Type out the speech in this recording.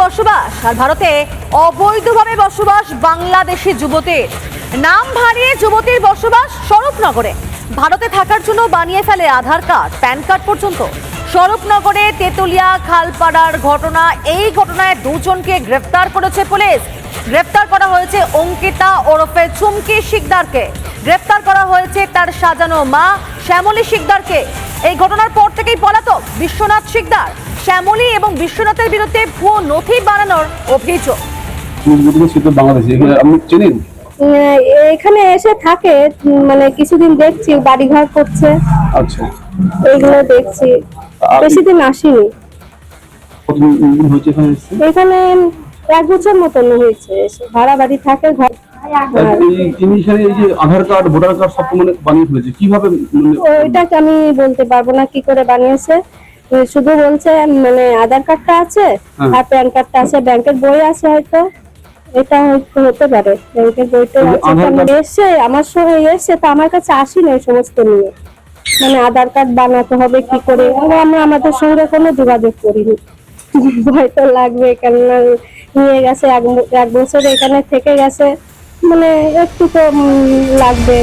বসবাস আর ভারতে অবৈধভাবে বসবাস বাংলাদেশি যুবতীর। নাম হারিয়ে যুবতীর বসবাস স্বরূপনগরে। ভারতে থাকার জন্য বানিয়ে ফেলে আধার কার্ড, প্যান কার্ড পর্যন্ত। স্বরূপনগরে তেতুলিয়া খালপাড়ার ঘটনা। এই ঘটনায় দুজনকে গ্রেফতার করেছে পুলিশ। গ্রেফতার করা হয়েছে অঙ্কিতা ওরফে চুমকি শিকদারকে। গ্রেফতার করা হয়েছে তার সাজানো মা শ্যামলী শিকদারকে। এই ঘটনার পর থেকেই পলাতক বিশ্বনাথ শিকদার। শ্যামলী এবং বিশ্বনাথের বিরুদ্ধে ভুয়ো নথি বানানোর অভিযোগ। এখানে এসে থাকে, মানে কিছুদিন দেখছি বাড়িঘর করছে। আচ্ছা, এইগুলো দেখছি, বেশি দিন আসিনি। কতদিন হয়েছে এখানে এসেছে? এখানে 1 বছর মতন হয়েছে। ভাড়া বাড়ি থাকে ঘর। তিনি এখানে এই যে আধার কার্ড, ভোটার কার্ড সব মানে বানিয়ে ফেলেছে, কিভাবে? ওইটাকে আমি বলতে পারবো না কি করে বানিয়েছে। শুধু বলছে মানে আধার কার্ডটা আছে আর প্যান কার্ডটা আছে, ব্যাংকের বই আছে, হয়তো এটা হতে পারে। ব্যাংকের বইটা এসছে আমার সঙ্গে এসছে, তো আমার কাছে আসিনি এই সমস্ত নিয়ে। মানে আধার কার্ড বানাতে হবে কি করে, আমরা আমাদের সঙ্গে কোনো যোগাযোগ করিনি। হয়তো লাগবে, কেননা নিয়ে গেছে 1 বছর এখানে থেকে গেছে, মানে একটু তো লাগবে।